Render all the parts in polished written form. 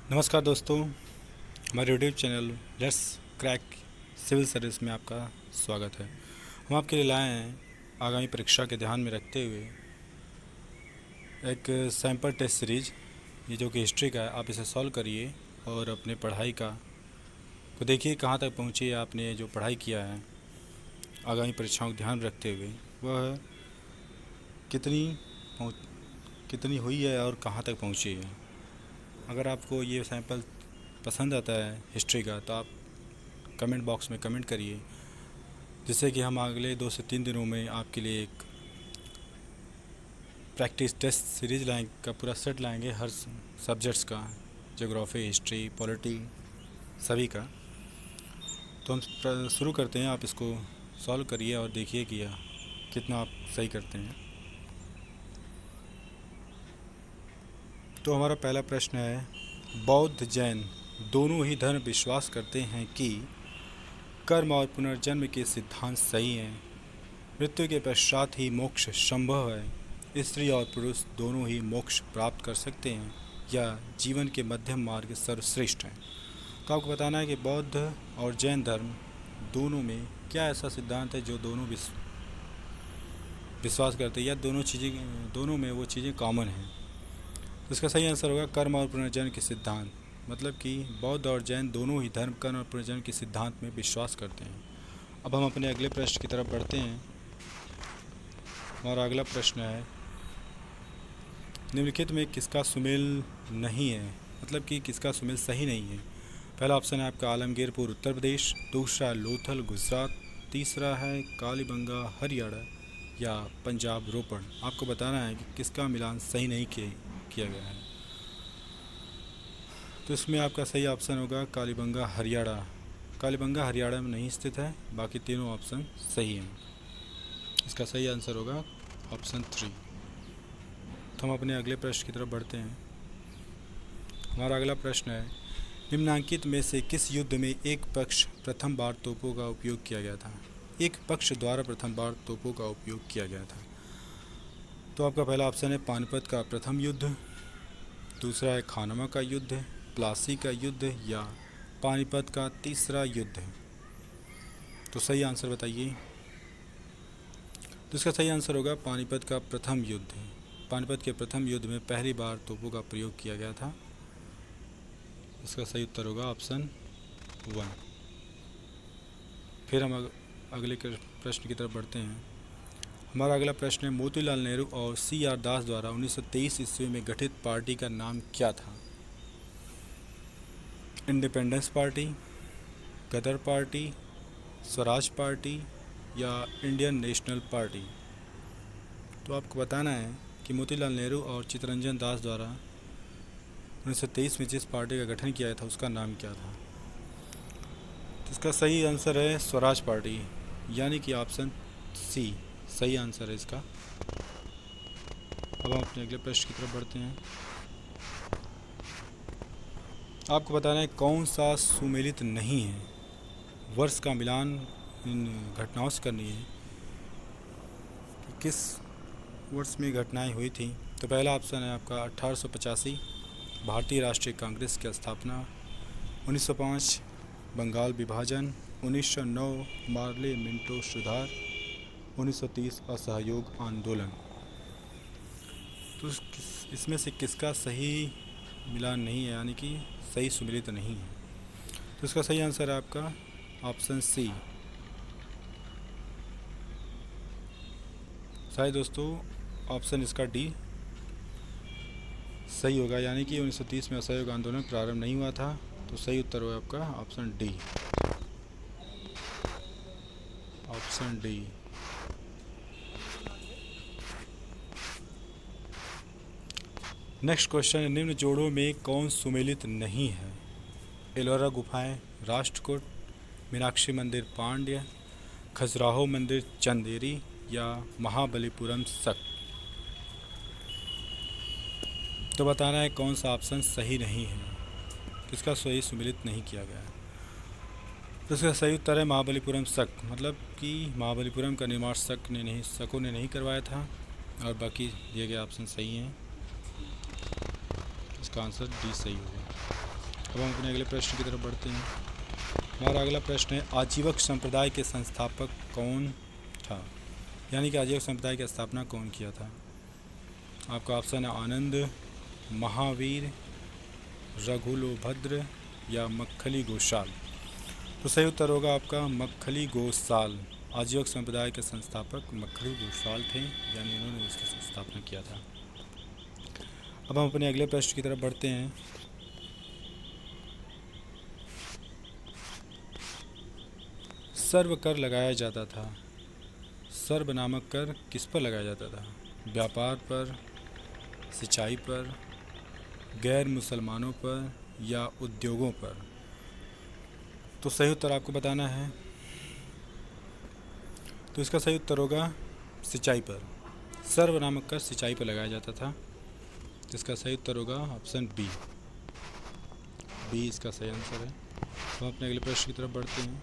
नमस्कार दोस्तों, हमारे YouTube channel Let's Crack Civil Service में आपका स्वागत है। हम आपके लिए लाए हैं आगामी परीक्षा के ध्यान में रखते हुए एक सैम्पल टेस्ट सीरीज, ये जो कि हिस्ट्री का है। आप इसे सॉल्व करिए और अपने पढ़ाई का को देखिए कहाँ तक पहुँची है। आपने जो पढ़ाई किया है आगामी परीक्षाओं को ध्यान में रखते हुए वह कितनी हुई है और कहाँ तक पहुँची है। अगर आपको ये सैंपल पसंद आता है हिस्ट्री का तो आप कमेंट बॉक्स में कमेंट करिए, जिससे कि हम अगले 2 से 3 दिनों में आपके लिए एक प्रैक्टिस टेस्ट सीरीज का पूरा सेट लाएंगे, हर सब्जेक्ट्स का, ज्योग्राफी, हिस्ट्री, पॉलिटी, सभी का। तो हम शुरू करते हैं। आप इसको सॉल्व करिए और देखिए कि कितना आप सही करते हैं। तो हमारा पहला प्रश्न है, बौद्ध जैन दोनों ही धर्म विश्वास करते हैं कि कर्म और पुनर्जन्म के सिद्धांत सही हैं। मृत्यु के पश्चात ही मोक्ष संभव है। स्त्री और पुरुष दोनों ही मोक्ष प्राप्त कर सकते हैं या जीवन के मध्यम मार्ग सर्वश्रेष्ठ है। तो आपको बताना है कि बौद्ध और जैन धर्म दोनों में क्या ऐसा सिद्धांत है जो दोनों विश्वास करते हैं या दोनों में वो चीज़ें कॉमन हैं। तो इसका सही आंसर होगा कर्म और पुनर्जन्म के सिद्धांत। मतलब कि बौद्ध और जैन दोनों ही धर्म कर्म और पुनर्जन्म के सिद्धांत में विश्वास करते हैं। अब हम अपने अगले प्रश्न की तरफ बढ़ते हैं। हमारा अगला प्रश्न है, निम्नलिखित में किसका सुमेल नहीं है, मतलब कि किसका सुमेल सही नहीं है। पहला ऑप्शन है आपका आलमगीरपुर उत्तर प्रदेश, दूसरा लोथल गुजरात, तीसरा है कालीबंगा हरियाणा या पंजाब रोपड़। आपको बताना है कि किसका मिलान सही नहीं किया गया है। तो इसमें आपका सही ऑप्शन होगा कालीबंगा हरियाणा। कालीबंगा हरियाणा में नहीं स्थित है, बाकी तीनों ऑप्शन सही हैं। इसका सही आंसर होगा ऑप्शन 3। तो हम अपने अगले प्रश्न की तरफ बढ़ते हैं। हमारा अगला प्रश्न है, निम्नलिखित में से किस युद्ध में एक पक्ष प्रथम बार तोपों का उपयोग किया गया था। एक पक्ष द्वारा प्रथम बार तोपों का उपयोग किया गया था। तो आपका पहला ऑप्शन है पानीपत का प्रथम युद्ध, दूसरा है खानवा का युद्ध, प्लासी का युद्ध या पानीपत का तीसरा युद्ध। तो सही आंसर बताइए। तो इसका सही आंसर होगा पानीपत का प्रथम युद्ध। पानीपत के प्रथम युद्ध में पहली बार तोपों का प्रयोग किया गया था। इसका सही उत्तर होगा ऑप्शन 1। फिर हम अगले प्रश्न की तरफ बढ़ते हैं। हमारा अगला प्रश्न है, मोतीलाल नेहरू और CR दास द्वारा 1923 ईस्वी में गठित पार्टी का नाम क्या था। इंडिपेंडेंस पार्टी, गदर पार्टी, स्वराज पार्टी या इंडियन नेशनल पार्टी। तो आपको बताना है कि मोतीलाल नेहरू और चित्तरंजन दास द्वारा 1923 में जिस पार्टी का गठन किया था उसका नाम क्या था। तो इसका सही आंसर है स्वराज पार्टी, यानी कि ऑप्शन C सही आंसर है इसका। अब हम अपने अगले प्रश्न की तरफ बढ़ते हैं। आपको बताना है कौन सा सुमेलित नहीं है। वर्ष का मिलान इन घटनाओं से करनी है कि किस वर्ष में घटनाएं हुई थी। तो पहला ऑप्शन है आपका 1885 भारतीय राष्ट्रीय कांग्रेस की स्थापना, 1905 बंगाल विभाजन, 1909 मार्ले मिंटो सुधार, 1930 असहयोग आंदोलन। तो इसमें से किसका सही मिलान नहीं है, यानी कि सही सुमेलित नहीं है। तो इसका सही आंसर है आपका ऑप्शन C। शायद दोस्तों ऑप्शन इसका D सही होगा, यानी कि 1930 में असहयोग आंदोलन प्रारंभ नहीं हुआ था। तो सही उत्तर होगा आपका option D। Option D। Next question है, निम्न जोड़ों में कौन सुमेलित नहीं है। एलोरा गुफाएं राष्ट्रकूट, मीनाक्षी मंदिर पांड्य, खजुराहो मंदिर चंदेरी या महाबलीपुरम सक। तो बताना है कौन सा ऑप्शन सही नहीं है, किसका सही सुमेलित नहीं किया गया है। तो इसका सही उत्तर है महाबलीपुरम सक। मतलब कि महाबलीपुरम का निर्माण शकों ने नहीं करवाया था, और बाकी दिए गए ऑप्शन सही हैं। इसका आंसर D सही होगा। अब हम अपने अगले प्रश्न की तरफ बढ़ते हैं। हमारा अगला प्रश्न है आजीवक संप्रदाय के संस्थापक कौन था, यानी कि आजीवक संप्रदाय की स्थापना कौन किया था। आपका ऑप्शन है आनंद, महावीर, रघुलोभद्र या मक्खली गोसाल। तो सही उत्तर होगा आपका मक्खली गोसाल। आजीवक संप्रदाय के संस्थापक मक्खली गोसाल थे, यानी उन्होंने इसकी स्थापना किया था। अब हम अपने अगले प्रश्न की तरफ बढ़ते हैं। सर्व कर लगाया जाता था। सर्व नामक कर किस पर लगाया जाता था? व्यापार पर, सिंचाई पर, गैर मुसलमानों पर या उद्योगों पर। तो सही उत्तर आपको बताना है। तो इसका सही उत्तर होगा सिंचाई पर। सर्व नामक कर सिंचाई पर लगाया जाता था। तो इसका सही उत्तर होगा ऑप्शन बी। बी इसका सही आंसर है। तो हम अपने अगले प्रश्न की तरफ बढ़ते हैं।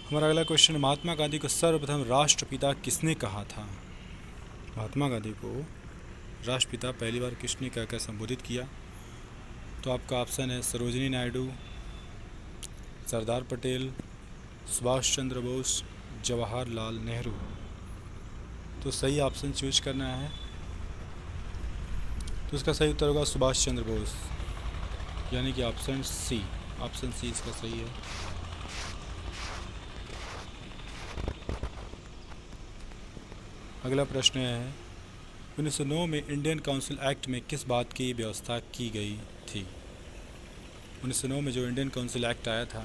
हमारा अगला क्वेश्चन, महात्मा गांधी को सर्वप्रथम राष्ट्रपिता किसने कहा था? महात्मा गांधी को राष्ट्रपिता पहली बार किसने कहकर संबोधित किया? तो आपका ऑप्शन है सरोजिनी नायडू, सरदार पटेल, सुभाष चंद्र बोस, जवाहरलाल नेहरू। तो सही ऑप्शन चूज करना है। तो इसका सही उत्तर होगा सुभाष चंद्र बोस, यानी कि ऑप्शन सी। ऑप्शन सी इसका सही है। अगला प्रश्न है 1909 में इंडियन काउंसिल एक्ट में किस बात की व्यवस्था की गई थी? 1909 में जो इंडियन काउंसिल एक्ट आया था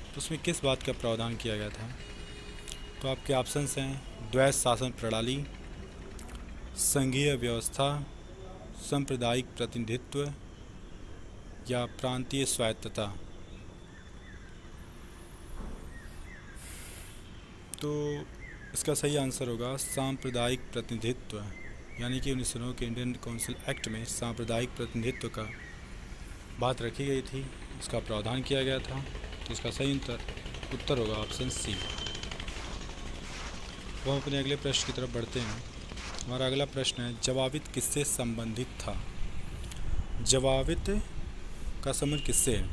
तो उसमें किस बात का प्रावधान किया गया था? तो आपके ऑप्शंस हैं द्वैत शासन प्रणाली, संघीय व्यवस्था, सांप्रदायिक प्रतिनिधित्व या प्रांतीय स्वायत्तता। तो इसका सही आंसर होगा सांप्रदायिक प्रतिनिधित्व, यानी कि 1909 के इंडियन काउंसिल एक्ट में सांप्रदायिक प्रतिनिधित्व का बात रखी गई थी, इसका प्रावधान किया गया था। तो इसका सही उत्तर होगा ऑप्शन सी। वो हम अपने अगले प्रश्न की तरफ बढ़ते हैं। हमारा अगला प्रश्न है जवाबित किससे संबंधित था? जवाबित का संबंध किससे है?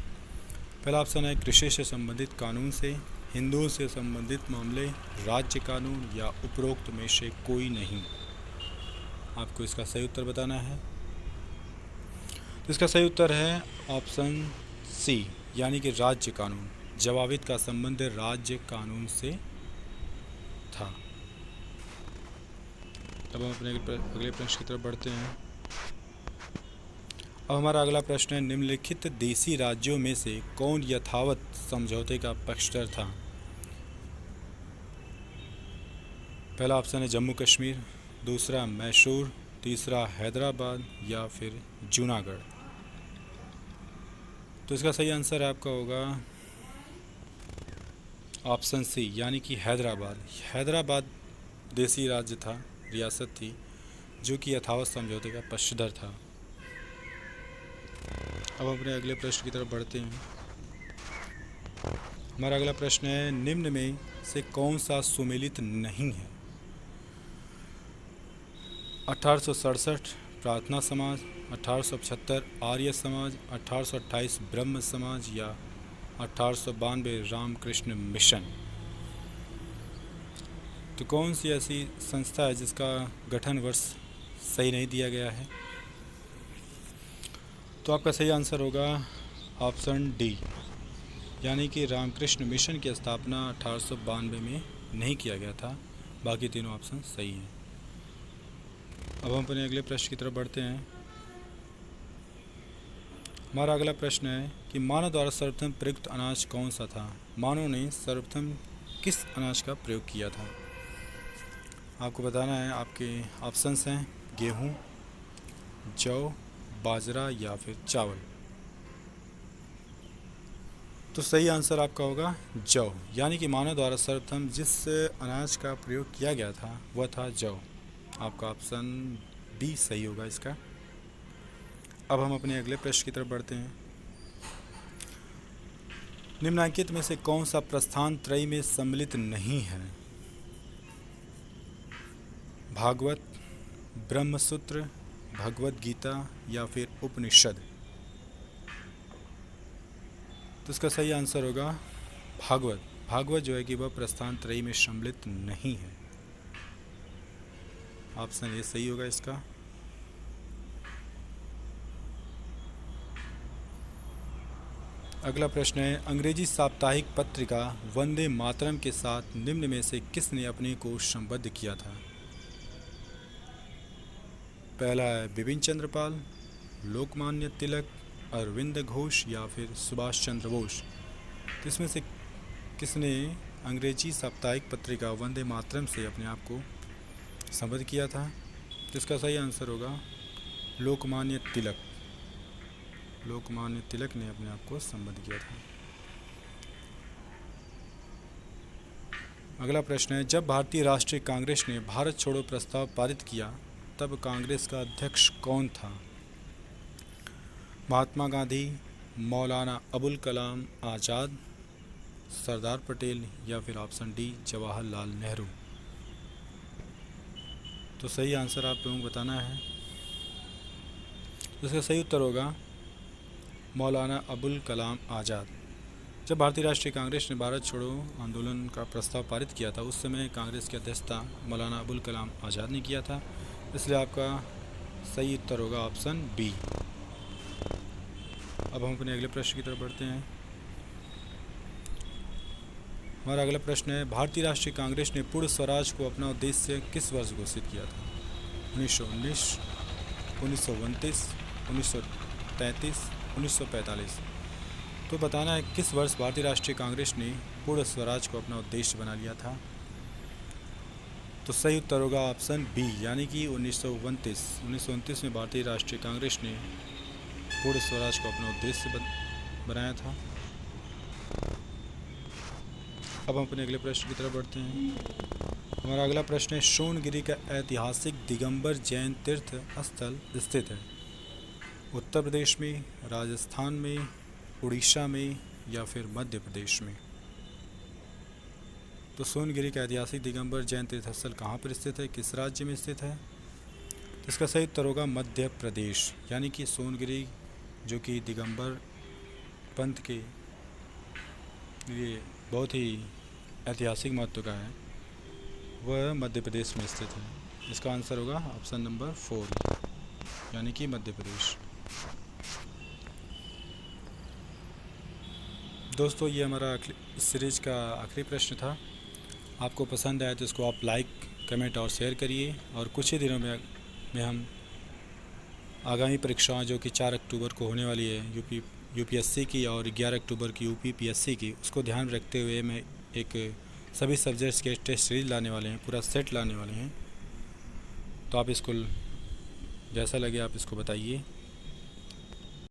पहला ऑप्शन है कृषि से संबंधित कानून से, हिंदुओं से संबंधित मामले, राज्य कानून या उपरोक्त में से कोई नहीं। आपको इसका सही उत्तर बताना है। तो इसका सही उत्तर है ऑप्शन सी, यानी कि राज्य कानून। जवाबित का संबंध राज्य कानून से था। अब हम अपने अगले प्रश्न की तरफ बढ़ते हैं। अब हमारा अगला प्रश्न है निम्नलिखित देशी राज्यों में से कौन यथावत समझौते का पक्षधर था? पहला ऑप्शन है जम्मू कश्मीर, दूसरा मैसूर, तीसरा हैदराबाद या फिर जूनागढ़। तो इसका सही आंसर आपका होगा ऑप्शन सी, यानी कि हैदराबाद। हैदराबाद देशी राज्य था, रियासत थी, जो कि यथावत समझौते का पक्षधर था। अब अपने अगले प्रश्न की तरफ बढ़ते हैं। हमारा अगला प्रश्न है निम्न में से कौन सा सुमेलित नहीं है? 1867 प्रार्थना समाज, 1875 आर्य समाज, 1828 ब्रह्म समाज या 1892 रामकृष्ण मिशन। तो कौन सी ऐसी संस्था है जिसका गठन वर्ष सही नहीं दिया गया है? तो आपका सही आंसर होगा ऑप्शन डी, यानी कि रामकृष्ण मिशन की स्थापना 1892 में नहीं किया गया था। बाकी तीनों ऑप्शन सही हैं। अब हम अपने अगले प्रश्न की तरफ बढ़ते हैं। हमारा अगला प्रश्न है कि मानव द्वारा सर्वप्रथम प्रयुक्त अनाज कौन सा था? मानव ने सर्वप्रथम किस अनाज का प्रयोग किया था? आपको बताना है। आपके ऑप्शंस हैं गेहूँ, जौ, बाजरा या फिर चावल। तो सही आंसर आपका होगा जौ, यानी कि मानव द्वारा सर्वप्रथम जिस अनाज का प्रयोग किया गया था वह था जौ। आपका ऑप्शन बी सही होगा इसका। अब हम अपने अगले प्रश्न की तरफ बढ़ते हैं। निम्नलिखित में से कौन सा प्रस्थान त्रयी में सम्मिलित नहीं है? भागवत, ब्रह्मसूत्र, भगवत गीता या फिर उपनिषद। तो इसका सही आंसर होगा भागवत। भागवत जो है कि वह प्रस्थान त्रयी में सम्मिलित नहीं है। ऑप्शन ए सही होगा इसका। अगला प्रश्न है, अंग्रेजी साप्ताहिक पत्रिका वंदे मातरम के साथ निम्न में से किसने अपने को संबद्ध किया था? पहला है बिपिन चंद्र पाल, लोकमान्य तिलक, अरविंद घोष या फिर सुभाष चंद्र बोस। तो इसमें से किसने अंग्रेजी साप्ताहिक पत्रिका वंदे मातरम से अपने आप को संबद्ध किया था? तो इसका सही आंसर होगा लोकमान्य तिलक। लोकमान्य तिलक ने अपने आप को संबद्ध किया था। अगला प्रश्न है, जब भारतीय राष्ट्रीय कांग्रेस ने भारत छोड़ो प्रस्ताव पारित किया तब कांग्रेस का अध्यक्ष कौन था? महात्मा गांधी, मौलाना अबुल कलाम आज़ाद, सरदार पटेल या फिर ऑप्शन डी जवाहरलाल नेहरू। तो सही आंसर आप लोगों को बताना है। इसका सही उत्तर होगा मौलाना अबुल कलाम आज़ाद। जब भारतीय राष्ट्रीय कांग्रेस ने भारत छोड़ो आंदोलन का प्रस्ताव पारित किया था उस समय कांग्रेस की अध्यक्षता मौलाना अबुल कलाम आज़ाद ने किया था, इसलिए आपका सही उत्तर होगा ऑप्शन बी। अब हम अपने अगले प्रश्न की तरफ बढ़ते हैं। हमारा अगला प्रश्न है, भारतीय राष्ट्रीय कांग्रेस ने पूर्ण स्वराज को अपना उद्देश्य किस वर्ष घोषित किया था? 1919, 1929, 1933, 1945। तो बताना है किस वर्ष भारतीय राष्ट्रीय कांग्रेस ने पूर्ण स्वराज को अपना उद्देश्य बना लिया था। तो सही उत्तर होगा ऑप्शन बी, यानी कि 1929 में भारतीय राष्ट्रीय कांग्रेस ने पूर्ण स्वराज को अपना उद्देश्य बनाया था। अब हम अपने अगले प्रश्न की तरफ बढ़ते हैं। हमारा अगला प्रश्न है, सोनगिरी का ऐतिहासिक दिगंबर जैन तीर्थ स्थल स्थित है? उत्तर प्रदेश में, राजस्थान में, उड़ीसा में या फिर मध्य प्रदेश में? तो सोनगिरी का ऐतिहासिक दिगंबर जैन तीर्थ स्थल कहाँ पर स्थित है, किस राज्य में स्थित है? तो इसका सही उत्तर होगा मध्य प्रदेश, यानी कि सोनगिरी जो कि दिगंबर पंथ के लिए बहुत ही ऐतिहासिक महत्व का है वह मध्य प्रदेश में स्थित है। इसका आंसर होगा ऑप्शन नंबर 4, यानी कि मध्य प्रदेश। दोस्तों ये हमारा इस सीरीज़ का आखिरी प्रश्न था। आपको पसंद आया तो इसको आप लाइक, कमेंट और शेयर करिए। और कुछ ही दिनों में हम आगामी परीक्षाएं जो कि 4 अक्टूबर को होने वाली है यूपीएससी की और 11 अक्टूबर की यूपीपीएससी की, उसको ध्यान में रखते हुए मैं एक सभी सब्जेक्ट्स के टेस्ट सीरीज लाने वाले हैं, पूरा सेट लाने वाले हैं। तो आप इसको जैसा लगे आप इसको बताइए।